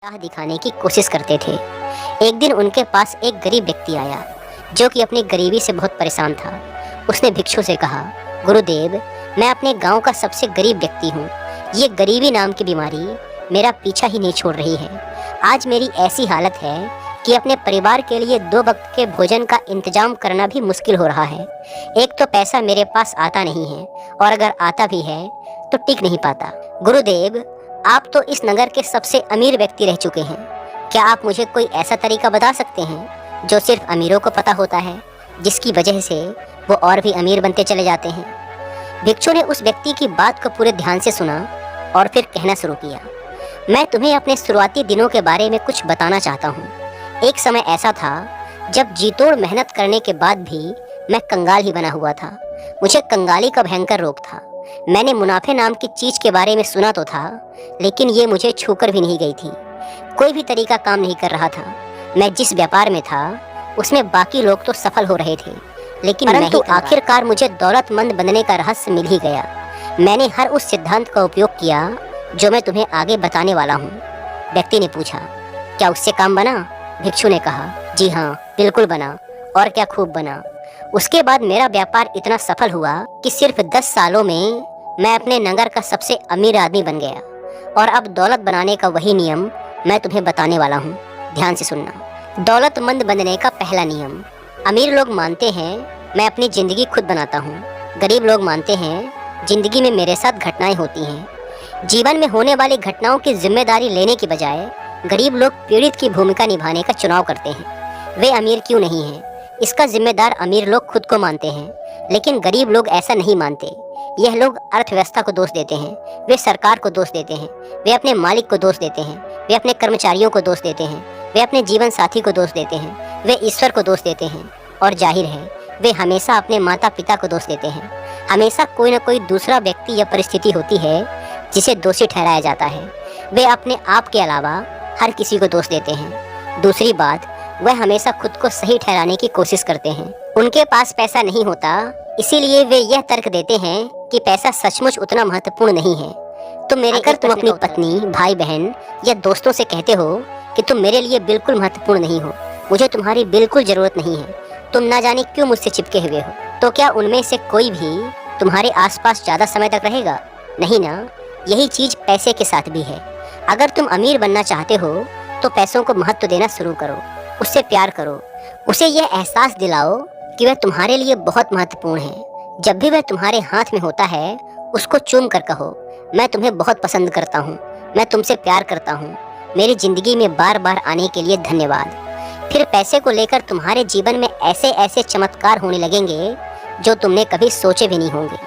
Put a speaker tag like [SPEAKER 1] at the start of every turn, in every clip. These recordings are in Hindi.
[SPEAKER 1] राह दिखाने की कोशिश करते थे। एक दिन उनके पास एक गरीब व्यक्ति आया जो कि अपनी गरीबी से बहुत परेशान था। उसने भिक्षु से कहा, गुरुदेव, मैं अपने गांव का सबसे गरीब व्यक्ति हूँ। ये गरीबी नाम की बीमारी मेरा पीछा ही नहीं छोड़ रही है। आज मेरी ऐसी हालत है कि अपने परिवार के लिए 2 वक्त के भोजन का इंतजाम करना भी मुश्किल हो रहा है। एक तो पैसा मेरे पास आता नहीं है और अगर आता भी है तो टिक नहीं पाता। गुरुदेव, आप तो इस नगर के सबसे अमीर व्यक्ति रह चुके हैं। क्या आप मुझे कोई ऐसा तरीका बता सकते हैं जो सिर्फ अमीरों को पता होता है, जिसकी वजह से वो और भी अमीर बनते चले जाते हैं? भिक्षु ने उस व्यक्ति की बात को पूरे ध्यान से सुना और फिर कहना शुरू किया, मैं तुम्हें अपने शुरुआती दिनों के बारे में कुछ बताना चाहता हूँ। एक समय ऐसा था जब जीतोड़ मेहनत करने के बाद भी मैं कंगाल ही बना हुआ था। मुझे कंगाली का भयंकर रोग था। मैंने मुनाफे नाम की चीज के बारे में सुना तो था, लेकिन ये मुझे छूकर भी नहीं गई थी। कोई भी तरीका काम नहीं कर रहा था। मैं जिस व्यापार में था उसमें बाकी लोग तो सफल हो रहे थे, लेकिन परंतु आखिरकार मुझे दौलतमंद बनने का रहस्य मिल ही गया। मैंने हर उस सिद्धांत का उपयोग किया जो मैं तुम्हें आगे बताने वाला हूँ। व्यक्ति ने पूछा, क्या उससे काम बना? भिक्षु ने कहा, जी हाँ, बिल्कुल बना, और क्या खूब बना। उसके बाद मेरा व्यापार इतना सफल हुआ कि सिर्फ 10 सालों में मैं अपने नगर का सबसे अमीर आदमी बन गया। और अब दौलत बनाने का वही नियम मैं तुम्हें बताने वाला हूँ। ध्यान से सुनना। दौलतमंद बनने का पहला नियम। अमीर लोग मानते हैं मैं अपनी ज़िंदगी खुद बनाता हूँ। गरीब लोग मानते हैं ज़िंदगी में मेरे साथ घटनाएं होती हैं। जीवन में होने वाली घटनाओं की जिम्मेदारी लेने की बजाय गरीब लोग पीड़ित की भूमिका निभाने का चुनाव करते हैं। वे अमीर क्यों नहीं हैं, इसका जिम्मेदार अमीर लोग खुद को मानते हैं, लेकिन गरीब लोग ऐसा नहीं मानते। यह लोग अर्थव्यवस्था को दोष देते हैं, वे सरकार को दोष देते हैं, वे अपने मालिक को दोष देते हैं, वे अपने कर्मचारियों को दोष देते हैं, वे अपने जीवन साथी को दोष देते हैं, वे ईश्वर को दोष देते हैं, और जाहिर है वे हमेशा अपने माता पिता को दोष देते हैं। हमेशा कोई न कोई दूसरा व्यक्ति या परिस्थिति होती है जिसे दोषी ठहराया जाता है। वे अपने आप के अलावा हर किसी को दोष देते हैं। दूसरी बात, वह हमेशा खुद को सही ठहराने की कोशिश करते हैं। उनके पास पैसा नहीं होता, इसीलिए वे यह तर्क देते हैं कि पैसा सचमुच उतना महत्वपूर्ण नहीं है। तो मेरे अगर तुम अपनी पत्नी, भाई बहन या दोस्तों से कहते हो कि तुम मेरे लिए बिल्कुल महत्वपूर्ण नहीं हो, मुझे तुम्हारी बिल्कुल जरूरत नहीं है, तुम ना जाने क्यों मुझसे चिपके हुए हो, तो क्या उनमें से कोई भी तुम्हारे आसपास ज़्यादा समय तक रहेगा? नहीं ना। यही चीज़ पैसे के साथ भी है। अगर तुम अमीर बनना चाहते हो तो पैसों को महत्व देना शुरू करो, उससे प्यार करो, उसे यह एहसास दिलाओ कि वह तुम्हारे लिए बहुत महत्वपूर्ण है। जब भी वह तुम्हारे हाथ में होता है उसको चूम कर कहो, मैं तुम्हें बहुत पसंद करता हूँ, मैं तुमसे प्यार करता हूँ, मेरी ज़िंदगी में बार बार आने के लिए धन्यवाद। फिर पैसे को लेकर तुम्हारे जीवन में ऐसे ऐसे चमत्कार होने लगेंगे जो तुमने कभी सोचे भी नहीं होंगे।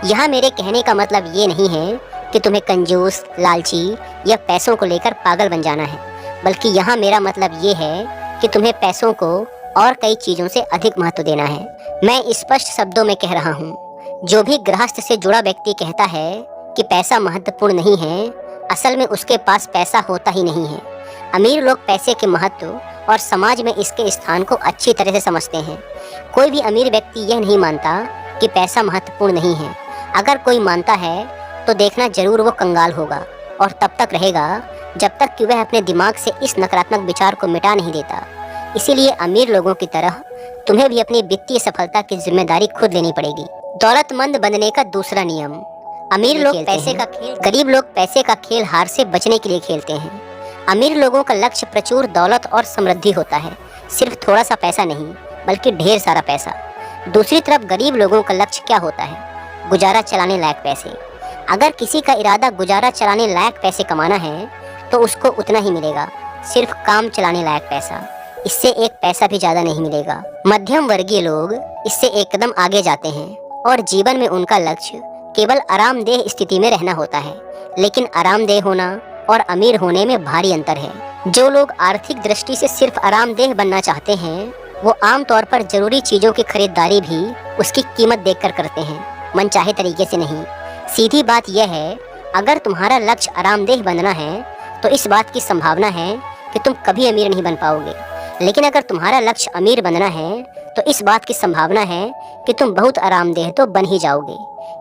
[SPEAKER 1] यहाँ मेरे कहने का मतलब ये नहीं है कि तुम्हें कंजूस, लालची या पैसों को लेकर पागल बन जाना है, बल्कि यहाँ मेरा मतलब ये है कि तुम्हें पैसों को और कई चीज़ों से अधिक महत्व देना है। मैं स्पष्ट शब्दों में कह रहा हूँ, जो भी गृहस्थ से जुड़ा व्यक्ति कहता है कि पैसा महत्वपूर्ण नहीं है, असल में उसके पास पैसा होता ही नहीं है। अमीर लोग पैसे के महत्व और समाज में इसके स्थान को अच्छी तरह से समझते हैं। कोई भी अमीर व्यक्ति यह नहीं मानता कि पैसा महत्वपूर्ण नहीं है। अगर कोई मानता है तो देखना जरूर वो कंगाल होगा, और तब तक रहेगा जब तक कि वह अपने दिमाग से इस नकारात्मक विचार को मिटा नहीं देता। इसीलिए अमीर लोगों की तरह तुम्हें भी अपनी वित्तीय सफलता की जिम्मेदारी खुद लेनी पड़ेगी। दौलतमंद बनने का दूसरा नियम। अमीर लोग पैसे का खेल, गरीब लोग पैसे का खेल हार से बचने के लिए खेलते हैं। अमीर लोगों का लक्ष्य प्रचुर दौलत और समृद्धि होता है, सिर्फ थोड़ा सा पैसा नहीं, बल्कि ढेर सारा पैसा। दूसरी तरफ गरीब लोगों का लक्ष्य क्या होता है? गुजारा चलाने लायक पैसे। अगर किसी का इरादा गुजारा चलाने लायक पैसे कमाना है तो उसको उतना ही मिलेगा, सिर्फ काम चलाने लायक पैसा। इससे एक पैसा भी ज़्यादा नहीं मिलेगा। मध्यम वर्गीय लोग इससे एकदम आगे जाते हैं और जीवन में उनका लक्ष्य केवल आरामदेह स्थिति में रहना होता है। लेकिन आरामदेह होना और अमीर होने में भारी अंतर है। जो लोग आर्थिक दृष्टि से सिर्फ आरामदेह बनना चाहते हैं वो आमतौर पर जरूरी चीज़ों की खरीदारी भी उसकी कीमत देखकर करते हैं, मनचाहे तरीके से नहीं। सीधी बात यह है, अगर तुम्हारा लक्ष्य आरामदेह बनना है तो इस बात की संभावना है कि तुम कभी अमीर नहीं बन पाओगे। लेकिन अगर तुम्हारा लक्ष्य अमीर बनना है तो इस बात की संभावना है कि तुम बहुत आरामदेह तो बन ही जाओगे।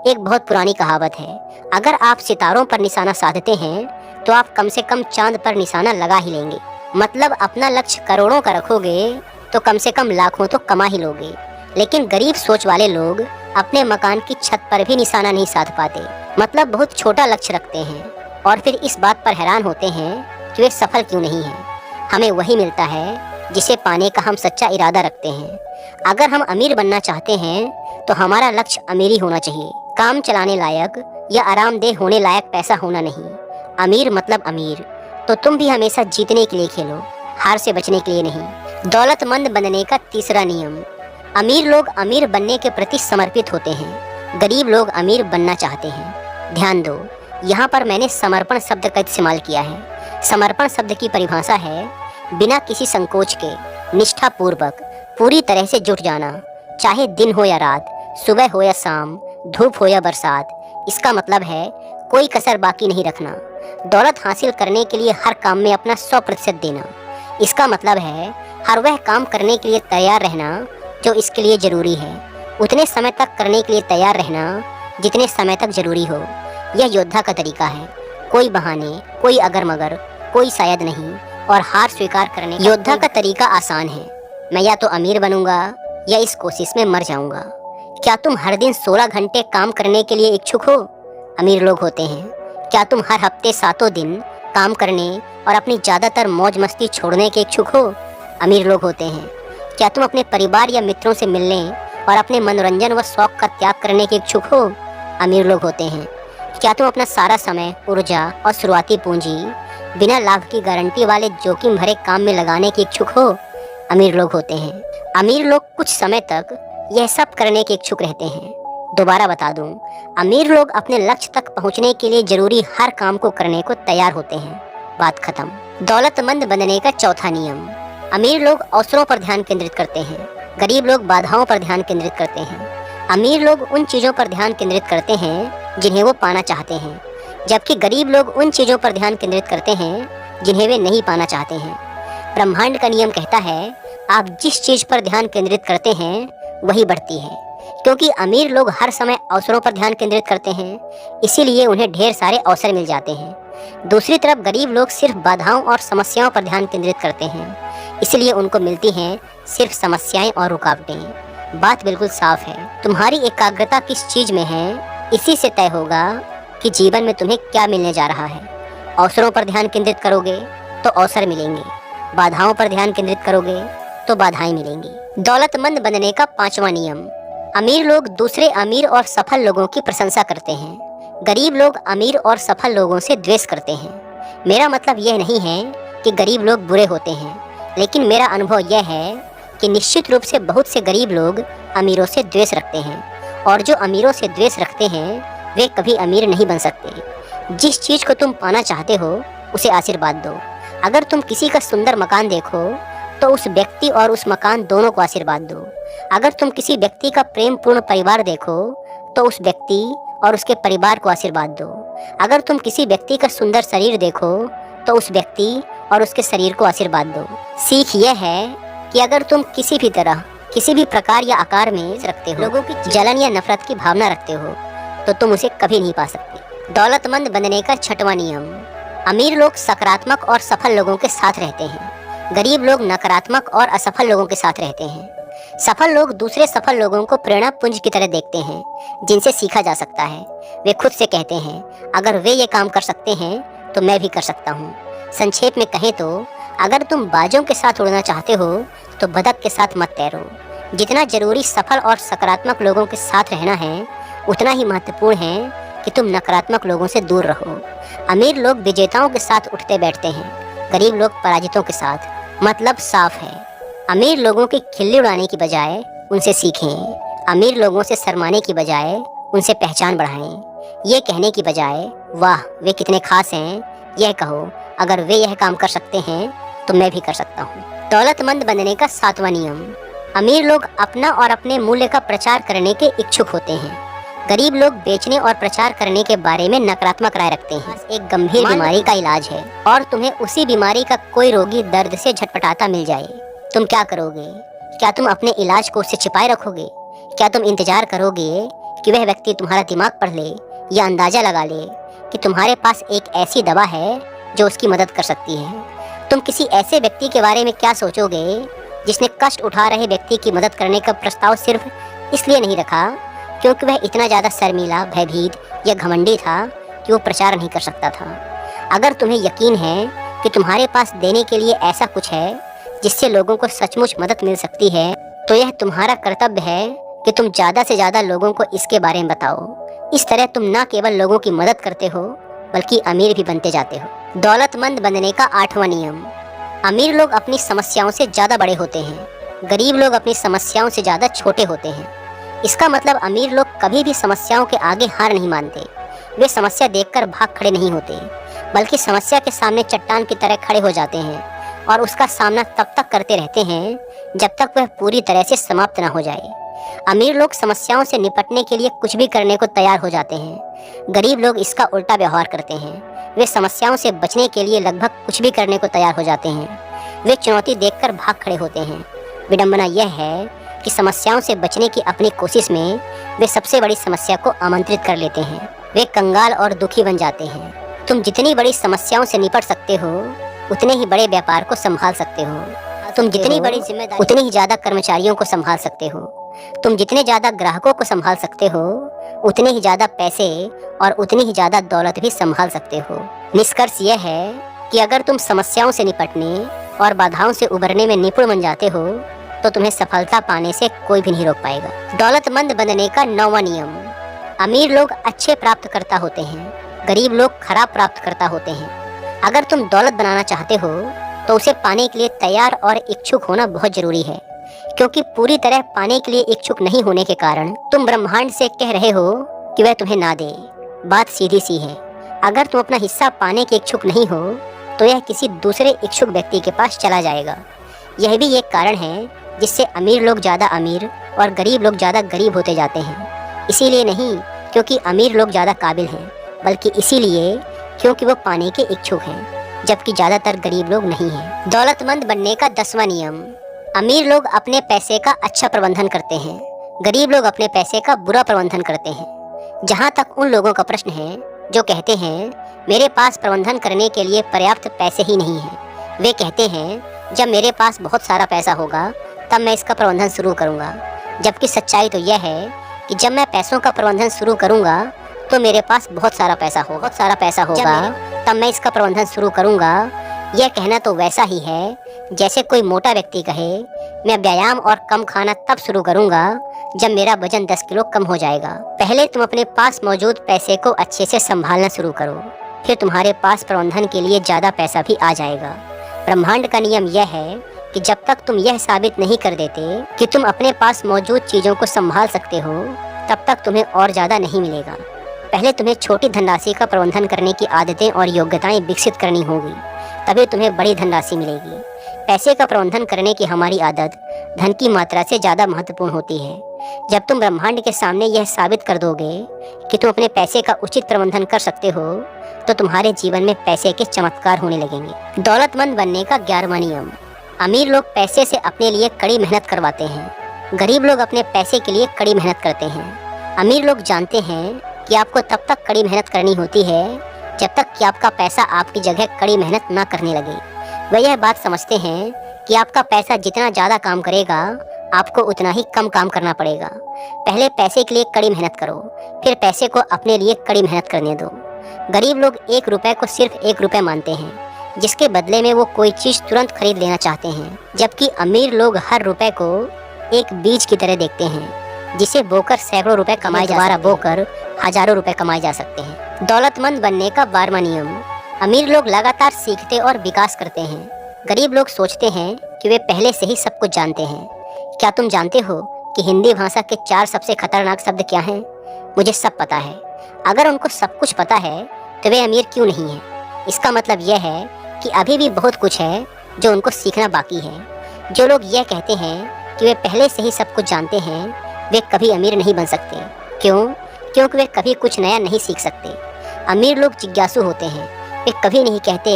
[SPEAKER 1] एक बहुत पुरानी कहावत है, अगर आप सितारों पर निशाना साधते हैं तो आप कम से कम चांद पर निशाना लगा ही लेंगे। मतलब अपना लक्ष्य करोड़ों का रखोगे तो कम से कम लाखों तो कमा ही लोगे। लेकिन गरीब सोच वाले लोग अपने मकान की छत पर भी निशाना नहीं साध पाते। मतलब बहुत छोटा लक्ष्य रखते हैं और फिर इस बात पर हैरान होते हैं कि वे सफल क्यों नहीं हैं। हमें वही मिलता है जिसे पाने का हम सच्चा इरादा रखते हैं। अगर हम अमीर बनना चाहते हैं तो हमारा लक्ष्य अमीरी होना चाहिए। काम चलाने लायक या आरामदेह होने लायक पैसा होना नहीं। अमीर मतलब अमीर। तो तुम भी हमेशा जीतने के लिए खेलो, हार से बचने के लिए नहीं। दौलतमंद बनने का तीसरा नियम। अमीर लोग अमीर बनने के प्रति समर्पित होते हैं, गरीब लोग अमीर बनना चाहते हैं। ध्यान दो, यहाँ पर मैंने समर्पण शब्द का इस्तेमाल किया है। समर्पण शब्द की परिभाषा है बिना किसी संकोच के, निष्ठापूर्वक, पूरी तरह से जुट जाना, चाहे दिन हो या रात, सुबह हो या शाम, धूप हो या बरसात। इसका मतलब है कोई कसर बाकी नहीं रखना। दौलत हासिल करने के लिए हर काम में अपना 100% देना। इसका मतलब है हर वह काम करने के लिए तैयार रहना जो इसके लिए ज़रूरी है, उतने समय तक करने के लिए तैयार रहना जितने समय तक ज़रूरी हो। यह योद्धा का तरीका है। कोई बहाने, कोई अगर मगर, कोई शायद नहीं और हार स्वीकार करने। योद्धा का तरीका आसान है। मैं या तो अमीर बनूंगा या इस कोशिश में मर जाऊंगा। क्या तुम हर दिन 16 घंटे काम करने के लिए इच्छुक हो? अमीर लोग होते हैं। क्या तुम हर हफ्ते 7 दिन काम करने और अपनी ज़्यादातर मौज मस्ती छोड़ने के इच्छुक हो? अमीर लोग होते हैं। क्या तुम अपने परिवार या मित्रों से मिलने और अपने मनोरंजन व शौक का त्याग करने के इच्छुक हो? अमीर लोग होते हैं। क्या तुम अपना सारा समय, ऊर्जा और शुरुआती पूंजी बिना लाभ की गारंटी वाले जोखिम भरे काम में लगाने के इच्छुक हो? अमीर लोग होते हैं। अमीर लोग कुछ समय तक यह सब करने के इच्छुक रहते हैं। दोबारा बता दूं, अमीर लोग अपने लक्ष्य तक पहुंचने के लिए जरूरी हर काम को करने को तैयार होते हैं। बात खत्म। दौलतमंद बनने का चौथा नियम। अमीर लोग अवसरों पर ध्यान केंद्रित करते हैं, गरीब लोग बाधाओं पर ध्यान केंद्रित करते हैं। अमीर लोग उन चीज़ों पर ध्यान केंद्रित करते हैं जिन्हें वो पाना चाहते हैं, जबकि गरीब लोग उन चीज़ों पर ध्यान केंद्रित करते हैं जिन्हें वे नहीं पाना चाहते हैं। ब्रह्मांड का नियम कहता है आप जिस चीज़ पर ध्यान केंद्रित करते हैं वही बढ़ती है। क्योंकि अमीर लोग हर समय अवसरों पर ध्यान केंद्रित करते हैं, इसीलिए उन्हें ढेर सारे अवसर मिल जाते हैं। दूसरी तरफ गरीब लोग सिर्फ बाधाओं और समस्याओं पर ध्यान केंद्रित करते हैं, इसलिए उनको मिलती हैं सिर्फ समस्याएं और रुकावटें। बात बिल्कुल साफ है। तुम्हारी एकाग्रता किस चीज़ में है, इसी से तय होगा कि जीवन में तुम्हें क्या मिलने जा रहा है। अवसरों पर ध्यान केंद्रित करोगे तो अवसर मिलेंगे, बाधाओं पर ध्यान केंद्रित करोगे तो बाधाएं मिलेंगी। दौलतमंद बनने का पांचवा नियम। अमीर लोग दूसरे अमीर और सफल लोगों की प्रशंसा करते हैं, गरीब लोग अमीर और सफल लोगों से द्वेष करते हैं। मेरा मतलब यह नहीं है कि गरीब लोग बुरे होते हैं, लेकिन मेरा अनुभव यह है कि निश्चित रूप से बहुत से गरीब लोग अमीरों से द्वेष रखते हैं, और जो अमीरों से द्वेष रखते हैं वे कभी अमीर नहीं बन सकते। जिस चीज़ को तुम पाना चाहते हो उसे आशीर्वाद दो। अगर तुम किसी का सुंदर मकान देखो तो उस व्यक्ति और उस मकान दोनों को आशीर्वाद दो। अगर तुम किसी व्यक्ति का प्रेम पूर्ण परिवार देखो तो उस व्यक्ति और उसके परिवार को आशीर्वाद दो। अगर तुम किसी व्यक्ति का सुंदर शरीर देखो तो उस व्यक्ति और उसके शरीर को आशीर्वाद दो। सीख यह है कि अगर तुम किसी भी तरह, किसी भी प्रकार या आकार में रखते हो, लोगों की जलन या नफरत की भावना रखते हो, तो तुम उसे कभी नहीं पा सकते। दौलतमंद बनने का छठवां नियम। अमीर लोग सकारात्मक और सफल लोगों के साथ रहते हैं, गरीब लोग नकारात्मक और असफल लोगों के साथ रहते हैं। सफल लोग दूसरे सफल लोगों को प्रेरणा पुंज की तरह देखते हैं जिनसे सीखा जा सकता है। वे खुद से कहते हैं अगर वे ये काम कर सकते हैं तो मैं भी कर सकता हूँ। संक्षेप में कहें तो अगर तुम बाजों के साथ उड़ना चाहते हो तो बतख के साथ मत तैरो। जितना जरूरी सफल और सकारात्मक लोगों के साथ रहना है, उतना ही महत्वपूर्ण है कि तुम नकारात्मक लोगों से दूर रहो। अमीर लोग विजेताओं के साथ उठते बैठते हैं, गरीब लोग पराजितों के साथ। मतलब साफ है, अमीर लोगों की खिल्ली उड़ाने की बजाय उनसे सीखें। अमीर लोगों से शर्माने की बजाय उनसे पहचान बढ़ाएं। ये कहने की बजाय वाह वे कितने खास हैं, यह कहो अगर वे यह काम कर सकते हैं तो मैं भी कर सकता हूँ। दौलतमंद बनने का सातवां नियम। अमीर लोग अपना और अपने मूल्य का प्रचार करने के इच्छुक होते हैं, गरीब लोग बेचने और प्रचार करने के बारे में नकारात्मक राय रखते हैं। एक गंभीर बीमारी का इलाज है और तुम्हें उसी बीमारी का कोई रोगी दर्द से झटपटाता मिल जाए, तुम क्या करोगे? क्या तुम अपने इलाज को उससे छिपाए रखोगे? क्या तुम इंतजार करोगे कि वह व्यक्ति तुम्हारा दिमाग पढ़ ले या अंदाजा लगा ले कि तुम्हारे पास एक ऐसी दवा है जो उसकी मदद कर सकती है। तुम किसी ऐसे व्यक्ति के बारे में क्या सोचोगे जिसने कष्ट उठा रहे व्यक्ति की मदद करने का प्रस्ताव सिर्फ इसलिए नहीं रखा क्योंकि वह इतना ज़्यादा शर्मीला, भयभीत या घमंडी था कि वो प्रचार नहीं कर सकता था। अगर तुम्हें यकीन है कि तुम्हारे पास देने के लिए ऐसा कुछ है जिससे लोगों को सचमुच मदद मिल सकती है, तो यह तुम्हारा कर्तव्य है कि तुम ज़्यादा से ज़्यादा लोगों को इसके बारे में बताओ। इस तरह तुम न केवल लोगों की मदद करते हो बल्कि अमीर भी बनते जाते हो। दौलतमंद बनने का 8वां नियम। अमीर लोग अपनी समस्याओं से ज़्यादा बड़े होते हैं, गरीब लोग अपनी समस्याओं से ज़्यादा छोटे होते हैं। इसका मतलब अमीर लोग कभी भी समस्याओं के आगे हार नहीं मानते। वे समस्या देखकर भाग खड़े नहीं होते, बल्कि समस्या के सामने चट्टान की तरह खड़े हो जाते हैं और उसका सामना तब तक करते रहते हैं जब तक वह पूरी तरह से समाप्त न हो जाए। अमीर लोग समस्याओं से निपटने के लिए कुछ भी करने को तैयार हो जाते हैं। गरीब लोग इसका उल्टा व्यवहार करते हैं। वे समस्याओं से बचने के लिए लगभग कुछ भी करने को तैयार हो जाते हैं। वे चुनौती देखकर भाग खड़े होते हैं। विडंबना यह है कि समस्याओं से बचने की अपनी कोशिश में वे सबसे बड़ी समस्या को आमंत्रित कर लेते हैं। वे कंगाल और दुखी बन जाते हैं। तुम जितनी बड़ी समस्याओं से निपट सकते हो उतने ही बड़े व्यापार को संभाल सकते हो। तुम जितनी बड़ी जिम्मेदारी उतनी ही ज़्यादा कर्मचारियों को संभाल सकते हो। तुम जितने ज़्यादा ग्राहकों को संभाल सकते हो उतने ही ज़्यादा पैसे और उतनी ही ज़्यादा दौलत भी संभाल सकते हो। निष्कर्ष यह है कि अगर तुम समस्याओं से निपटने और बाधाओं से उबरने में निपुण बन जाते हो तो तुम्हें सफलता पाने से कोई भी नहीं रोक पाएगा। दौलतमंद बनने का 9वां नियम। अमीर लोग अच्छे प्राप्तकर्ता होते हैं, गरीब लोग खराब प्राप्तकर्ता होते हैं। अगर तुम दौलत बनाना चाहते हो तो उसे पाने के लिए तैयार और इच्छुक होना बहुत जरूरी है, क्योंकि पूरी तरह पाने के लिए इच्छुक नहीं होने के कारण तुम ब्रह्मांड से कह रहे हो कि वह तुम्हें ना दे। बात सीधी सी है, अगर तुम अपना हिस्सा पाने के इच्छुक नहीं हो तो यह किसी दूसरे इच्छुक व्यक्ति के पास चला जाएगा। यह भी एक कारण है जिससे अमीर लोग ज़्यादा अमीर और गरीब लोग ज़्यादा गरीब होते जाते हैं। इसीलिए नहीं क्योंकि अमीर लोग ज़्यादा काबिल हैं, बल्कि इसीलिए क्योंकि वो पाने के इच्छुक हैं, जबकि ज़्यादातर गरीब लोग नहीं हैं। दौलतमंद बनने का 10वां नियम। अमीर लोग अपने पैसे का अच्छा प्रबंधन करते हैं, गरीब लोग अपने पैसे का बुरा प्रबंधन करते हैं। जहाँ तक उन लोगों का प्रश्न है जो कहते हैं मेरे पास प्रबंधन करने के लिए पर्याप्त पैसे ही नहीं हैं, वे कहते हैं जब मेरे पास बहुत सारा पैसा होगा तब मैं इसका प्रबंधन शुरू करूँगा। जबकि सच्चाई तो यह है कि जब मैं पैसों का प्रबंधन शुरू करूँगा तो मेरे पास बहुत सारा पैसा होगा तब मैं इसका प्रबंधन शुरू करूँगा। यह कहना तो वैसा ही है जैसे कोई मोटा व्यक्ति कहे मैं व्यायाम और कम खाना तब शुरू करूँगा जब मेरा वजन 10 किलो कम हो जाएगा। पहले तुम अपने पास मौजूद पैसे को अच्छे से संभालना शुरू करो, फिर तुम्हारे पास प्रबंधन के लिए ज़्यादा पैसा भी आ जाएगा। ब्रह्मांड का नियम यह है कि जब तक तुम यह साबित नहीं कर देते कि तुम अपने पास मौजूद चीज़ों को संभाल सकते हो तब तक तुम्हें और ज़्यादा नहीं मिलेगा। पहले तुम्हें छोटी धनराशि का प्रबंधन करने की आदतें और योग्यताएं विकसित करनी होगी, तभी तुम्हें बड़ी धनराशि मिलेगी। पैसे का प्रबंधन करने की हमारी आदत धन की मात्रा से ज़्यादा महत्वपूर्ण होती है। जब तुम ब्रह्मांड के सामने यह साबित कर दोगे कि तुम अपने पैसे का उचित प्रबंधन कर सकते हो तो तुम्हारे जीवन में पैसे के चमत्कार होने लगेंगे। दौलतमंद बनने का 11वां नियम। अमीर लोग पैसे से अपने लिए कड़ी मेहनत करवाते हैं, गरीब लोग अपने पैसे के लिए कड़ी मेहनत करते हैं। अमीर लोग जानते हैं कि आपको तब तक कड़ी मेहनत करनी होती है जब तक कि आपका पैसा आपकी जगह कड़ी मेहनत ना करने लगे। वे यह बात समझते हैं कि आपका पैसा जितना ज़्यादा काम करेगा आपको उतना ही कम काम करना पड़ेगा। पहले पैसे के लिए कड़ी मेहनत करो, फिर पैसे को अपने लिए कड़ी मेहनत करने दो। गरीब लोग 1 रुपए को सिर्फ 1 रुपए मानते हैं, जिसके बदले में वो कोई चीज़ तुरंत खरीद लेना चाहते हैं, जबकि अमीर लोग हर रुपए को एक बीज की तरह देखते हैं, जिसे बोकर सैकड़ों रुपए कमाए दोबारा बोकर हजारों रुपए कमाए जा सकते हैं। दौलतमंद बनने का 12वां नियम। अमीर लोग लगातार सीखते और विकास करते हैं, गरीब लोग सोचते हैं कि वे पहले से ही सब कुछ जानते हैं। क्या तुम जानते हो कि हिंदी भाषा के 4 सबसे खतरनाक शब्द क्या हैं? मुझे सब पता है। अगर उनको सब कुछ पता है तो वे अमीर क्यों नहीं हैं? इसका मतलब यह है कि अभी भी बहुत कुछ है जो उनको सीखना बाकी है। जो लोग यह कहते हैं कि वे पहले से ही सब कुछ जानते हैं वे कभी अमीर नहीं बन सकते। क्यों? क्योंकि वे कभी कुछ नया नहीं सीख सकते। अमीर लोग जिज्ञासु होते हैं, वे कभी नहीं कहते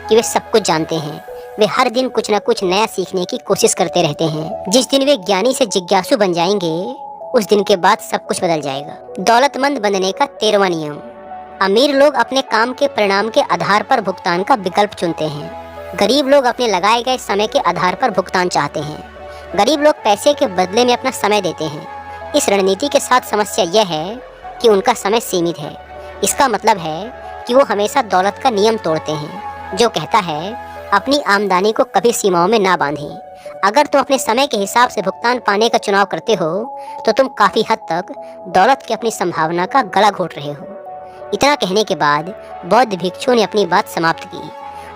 [SPEAKER 1] कि वे सब कुछ जानते हैं। वे हर दिन कुछ न कुछ नया सीखने की कोशिश करते रहते हैं। जिस दिन वे ज्ञानी से जिज्ञासु बन जाएंगे उस दिन के बाद सब कुछ बदल जाएगा। दौलतमंद बनने का 13वां नियम। अमीर लोग अपने काम के परिणाम के आधार पर भुगतान का विकल्प चुनते हैं। गरीब लोग अपने लगाए गए समय के आधार पर भुगतान चाहते हैं। गरीब लोग पैसे के बदले में अपना समय देते हैं। इस रणनीति के साथ समस्या यह है कि उनका समय सीमित है। इसका मतलब है कि वो हमेशा दौलत का नियम तोड़ते हैं, जो कहता है अपनी आमदनी को कभी सीमाओं में ना बांधें। अगर तुम अपने समय के हिसाब से भुगतान पाने का चुनाव करते हो तो तुम काफ़ी हद तक दौलत की अपनी संभावना का गला घोट रहे हो। इतना कहने के बाद बौद्ध भिक्षु ने अपनी बात समाप्त की।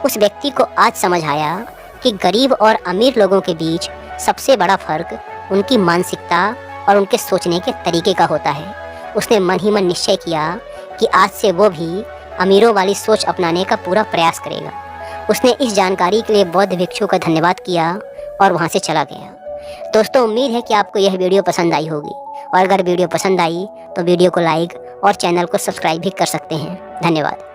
[SPEAKER 1] उस व्यक्ति को आज समझ आया कि गरीब और अमीर लोगों के बीच सबसे बड़ा फर्क उनकी मानसिकता और उनके सोचने के तरीके का होता है। उसने मन ही मन निश्चय किया कि आज से वो भी अमीरों वाली सोच अपनाने का पूरा प्रयास करेगा। उसने इस जानकारी के लिए बौद्ध भिक्षु का धन्यवाद किया और वहाँ से चला गया। दोस्तों, उम्मीद है कि आपको यह वीडियो पसंद आई होगी, और अगर वीडियो पसंद आई तो वीडियो को लाइक और चैनल को सब्सक्राइब भी कर सकते हैं। धन्यवाद।